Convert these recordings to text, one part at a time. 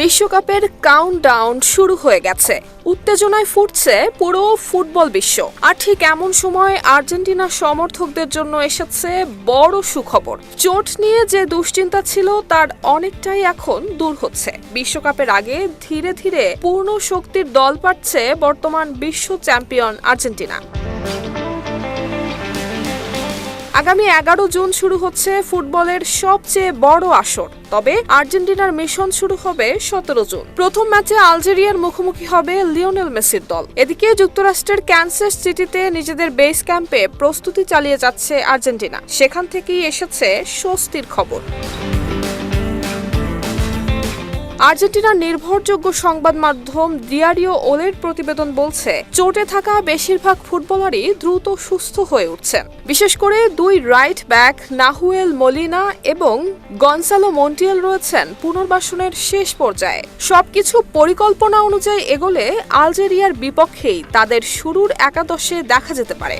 বিশ্বকাপের কাউন্টডাউন শুরু হয়ে গেছে। উত্তেজনায় ফুটছে পুরো ফুটবল বিশ্ব। আর ঠিক এমন সময় আর্জেন্টিনার সমর্থকদের জন্য এসেছে বড় সুখবর। চোট নিয়ে যে দুশ্চিন্তা ছিল তার অনেকটাই এখন দূর হচ্ছে। বিশ্বকাপের আগে ধীরে ধীরে পূর্ণ শক্তির দল পাচ্ছে বর্তমান বিশ্ব চ্যাম্পিয়ন আর্জেন্টিনা। আগামী 11 জুন শুরু হচ্ছে ফুটবলের সবচেয়ে বড় আসর। তবে আর্জেন্টিনার মিশন শুরু হবে 17 জুন। প্রথম ম্যাচে আলজেরিয়ার মুখোমুখি হবে লিওনেল মেসির দল। এদিকে যুক্তরাষ্ট্রের ক্যানসাস সিটিতে নিজেদের বেস ক্যাম্পে প্রস্তুতি চালিয়ে যাচ্ছে আর্জেন্টিনা। সেখান থেকেই এসেছে স্বস্তির খবর। আর্জেন্টিনার নির্ভরযোগ্য সংবাদ মাধ্যম ডিয়ারিও ওলের প্রতিবেদন বলছে, চোটে থাকা বেশিরভাগ ফুটবলারই দ্রুত সুস্থ হয়ে উঠছেন। বিশেষ করে দুই রাইট ব্যাক নাহুয়েল মোলিনা এবং গনসালো মন্টিয়েল রয়েছেন পুনর্বাসনের শেষ পর্যায়ে। সবকিছু পরিকল্পনা অনুযায়ী এগোলে আলজেরিয়ার বিপক্ষেই তাদের শুরুর একাদশে দেখা যেতে পারে।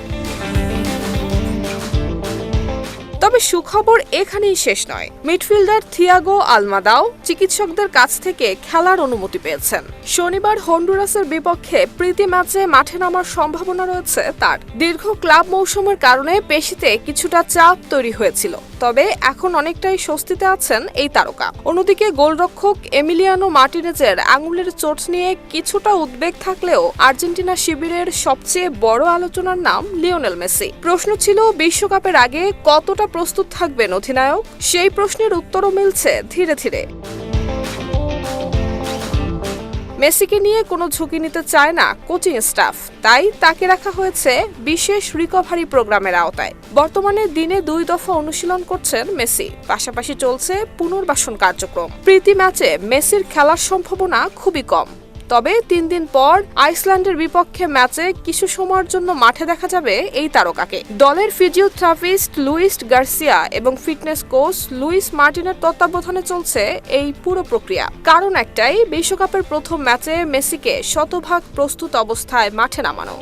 তবে সুখবর এখানেই শেষ নয়। মিডফিল্ডার থিয়াগো আলমাদাও চিকিৎসকদের কাছ থেকে খেলার অনুমতি পেয়েছেন। শনিবার হন্ডুরাসের বিপক্ষে প্রীতি ম্যাচে মাঠে নামার সম্ভাবনা রয়েছে তার। দীর্ঘ ক্লাব মৌসুমের কারণে পেশিতে কিছুটা চাপ তৈরি হয়েছিল, তবে এখন অনেকটাই স্বস্তিতে আছেন এই তারকা। অন্যদিকে গোলরক্ষক এমিলিয়ানো মার্টিনেজের আঙুলের চোট নিয়ে কিছুটা উদ্বেগ থাকলেও আর্জেন্টিনা শিবিরের সবচেয়ে বড় আলোচনার নাম লিওনেল মেসি। প্রশ্ন ছিল বিশ্বকাপের আগে কতটা প্রস্তুত থাকবেন অধিনায়ক? সেই প্রশ্নের উত্তরও মিলছে ধীরে ধীরে। মেসিকে নিয়ে কোনো ঝুঁকি নিতে চায় না কোচিং স্টাফ, তাই তাকে রাখা হয়েছে বিশেষ রিকভারি প্রোগ্রামের আওতায়। বর্তমানে দিনে 2 দফা অনুশীলন করছেন মেসি, পাশাপাশি চলছে পুনর্বাসন কার্যক্রম। প্রীতি ম্যাচে মেসির খেলার সম্ভাবনা খুবই কম, তবে 3 দিন পর আইসল্যান্ডের বিপক্ষে ম্যাচে কিছু সময়ের জন্য মাঠে দেখা যাবে এই তারকাকে। দলের ফিজিওথেরাপিস্ট লুইস গার্সিয়া এবং ফিটনেস কোচ লুইস মার্টিনের তত্ত্বাবধানে চলছে এই পুরো প্রক্রিয়া। কারণ একটাই, বিশ্বকাপের প্রথম ম্যাচে মেসিকে শতভাগ প্রস্তুত অবস্থায় মাঠে নামানো।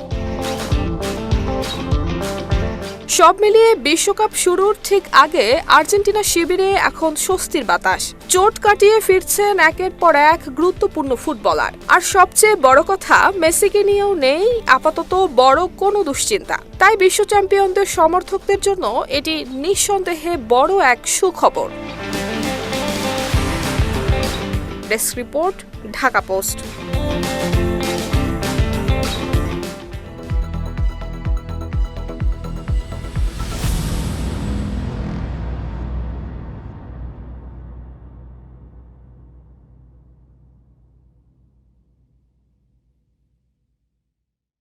সব মিলিয়ে বিশ্বকাপ শুরুর ঠিক আগে আর্জেন্টিনা শিবিরে এখন স্বস্তির বাতাস। চোট কাটিয়ে ফিরছেন একের পর এক গুরুত্বপূর্ণ ফুটবলার। আর সবচেয়ে বড় কথা, মেসিকে নিয়েও নেই আপাতত বড় কোনো দুশ্চিন্তা। তাই বিশ্ব চ্যাম্পিয়নদের সমর্থকদের জন্য এটি নিঃসন্দেহে বড় এক সুখবর। Desk report, Dhaka post.